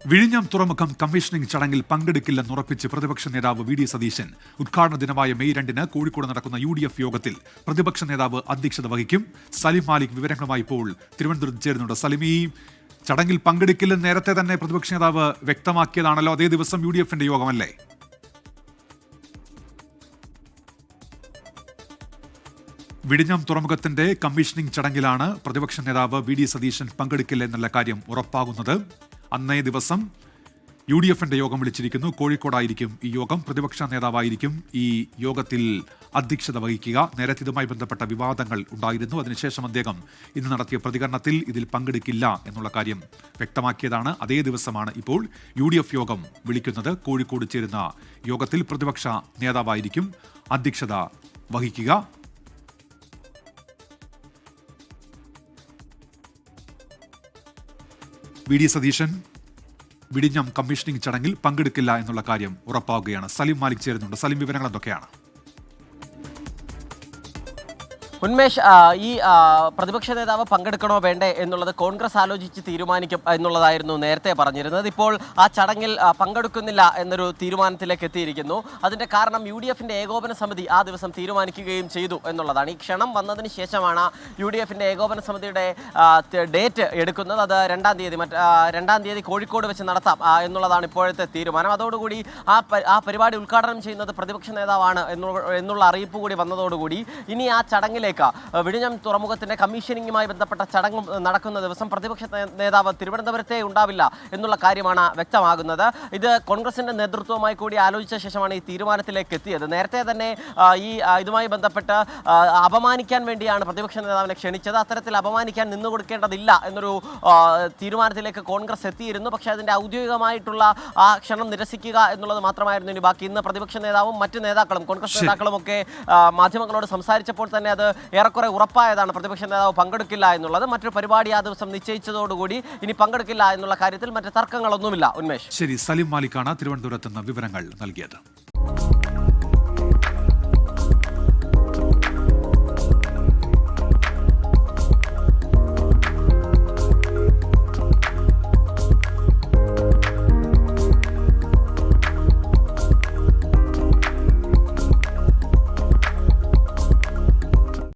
വിഴിഞ്ഞം തുറമുഖം കമ്മീഷനിംഗ് ചടങ്ങിൽ പങ്കെടുക്കില്ലെന്നുറപ്പിച്ച് പ്രതിപക്ഷ നേതാവ് വി ഡി സതീശൻ. ഉദ്ഘാടന ദിനമായ മെയ് 2 കോഴിക്കോട് നടക്കുന്ന UDF യോഗത്തിൽ പ്രതിപക്ഷ നേതാവ് അധ്യക്ഷത വഹിക്കും. സലിം മാലിക് വിവരങ്ങളുമായി ഇപ്പോൾ തിരുവനന്തപുരത്ത് ചേരുന്നുണ്ട്. സലിം, ഈ ചടങ്ങിൽ പങ്കെടുക്കില്ലെന്ന് നേരത്തെ തന്നെ പ്രതിപക്ഷ നേതാവ് വ്യക്തമാക്കിയതാണല്ലോ. അതേ ദിവസം UDFന്റെ യോഗമല്ലേ? വിഴിഞ്ഞം തുറമുഖത്തിന്റെ കമ്മീഷനിംഗ് ചടങ്ങിലാണ് പ്രതിപക്ഷ നേതാവ് വി ഡി സതീശൻ പങ്കെടുക്കില്ല എന്നുള്ള കാര്യം ഉറപ്പാകുന്നത്. അന്നേ ദിവസം UDFന്റെ യോഗം വിളിച്ചിരിക്കുന്നു. കോഴിക്കോടായിരിക്കും ഈ യോഗം. പ്രതിപക്ഷ നേതാവായിരിക്കും ഈ യോഗത്തിൽ അധ്യക്ഷത വഹിക്കുക. നേരത്തെ ഇതുമായി ബന്ധപ്പെട്ട വിവാദങ്ങൾ ഉണ്ടായിരുന്നു. അതിനുശേഷം അദ്ദേഹം ഇന്ന് നടത്തിയ പ്രതികരണത്തിൽ ഇതിൽ പങ്കെടുക്കില്ല എന്നുള്ള കാര്യം വ്യക്തമാക്കിയതാണ്. അതേ ദിവസമാണ് ഇപ്പോൾ UDF യോഗം വിളിക്കുന്നത്. കോഴിക്കോട് ചേരുന്ന യോഗത്തിൽ പ്രതിപക്ഷ നേതാവായിരിക്കും അധ്യക്ഷത വഹിക്കുക. വി ഡി സതീശൻ വിഴിഞ്ഞം കമ്മീഷനിംഗ് ചടങ്ങിൽ പങ്കെടുക്കില്ല എന്നുള്ള കാര്യം ഉറപ്പാവുകയാണ്. സലിം മാലിക് ചേരുന്നുണ്ട്. സലിം, വിവരങ്ങൾ എന്തൊക്കെയാണ്? ഉന്മേഷ്, ഈ പ്രതിപക്ഷ നേതാവ് പങ്കെടുക്കണോ വേണ്ടേ എന്നുള്ളത് കോൺഗ്രസ് ആലോചിച്ച് തീരുമാനിക്കും എന്നുള്ളതായിരുന്നു നേരത്തെ പറഞ്ഞിരുന്നത്. ഇപ്പോൾ ആ ചടങ്ങിൽ പങ്കെടുക്കുന്നില്ല എന്നൊരു തീരുമാനത്തിലേക്ക് എത്തിയിരിക്കുന്നു. അതിൻ്റെ കാരണം UDFന്റെ ഏകോപന സമിതി ആ ദിവസം തീരുമാനിക്കുകയും ചെയ്തു എന്നുള്ളതാണ്. ഈ ക്ഷണം വന്നതിന് ശേഷമാണ് UDFന്റെ ഏകോപന സമിതിയുടെ ഡേറ്റ് എടുക്കുന്നത്. അത് 2-ാം തീയതി 2-ാം തീയതി കോഴിക്കോട് വെച്ച് നടത്താം എന്നുള്ളതാണ് ഇപ്പോഴത്തെ തീരുമാനം. അതോടുകൂടി ആ പരിപാടി ഉദ്ഘാടനം ചെയ്യുന്നത് പ്രതിപക്ഷ നേതാവാണ് എന്നുള്ള അറിയിപ്പ് കൂടി വന്നതോടുകൂടി ഇനി ആ ചടങ്ങിലേക്ക് വിഴിഞ്ഞം തുറമുഖത്തിന്റെ കമ്മീഷനിങ്ങുമായി ബന്ധപ്പെട്ട ചടങ്ങ് നടക്കുന്ന ദിവസം പ്രതിപക്ഷ നേതാവ് തിരുവനന്തപുരത്തെ ഉണ്ടാവില്ല എന്നുള്ള കാര്യമാണ് വ്യക്തമാകുന്നത്. ഇത് കോൺഗ്രസിന്റെ നേതൃത്വവുമായി കൂടി ആലോചിച്ച ശേഷമാണ് ഈ തീരുമാനത്തിലേക്ക് എത്തിയത്. നേരത്തെ തന്നെ ഇതുമായി ബന്ധപ്പെട്ട് അപമാനിക്കാൻ വേണ്ടിയാണ് പ്രതിപക്ഷ നേതാവിനെ ക്ഷണിച്ചത്. അത്തരത്തിൽ അപമാനിക്കാൻ നിന്നുകൊടുക്കേണ്ടതില്ല എന്നൊരു തീരുമാനത്തിലേക്ക് കോൺഗ്രസ് എത്തിയിരുന്നു. പക്ഷേ അതിന്റെ ഔദ്യോഗികമായിട്ടുള്ള ആ ക്ഷണം നിരസിക്കുക എന്നുള്ളത് മാത്രമായിരുന്നു ഇനി ബാക്കി. ഇന്ന് പ്രതിപക്ഷ നേതാവും മറ്റ് നേതാക്കളും കോൺഗ്രസ് നേതാക്കളും ഒക്കെ മാധ്യമങ്ങളോട് സംസാരിച്ചപ്പോൾ തന്നെ അത് ഏറെക്കുറെ ഉറപ്പായതാണ് പ്രതിപക്ഷ നേതാവ് പങ്കെടുക്കില്ല എന്നുള്ളത്. മറ്റൊരു പരിപാടി ആ ദിവസം നിശ്ചയിച്ചതോടുകൂടി ഇനി പങ്കെടുക്കില്ല എന്നുള്ള കാര്യത്തിൽ മറ്റ് തർക്കങ്ങളൊന്നുമില്ല. ഉന്മേഷ്, ശരി. സലിം മാലിക്കാണ് തിരുവനന്തപുരത്ത് നിന്ന് വിവരങ്ങൾ നൽകിയത്.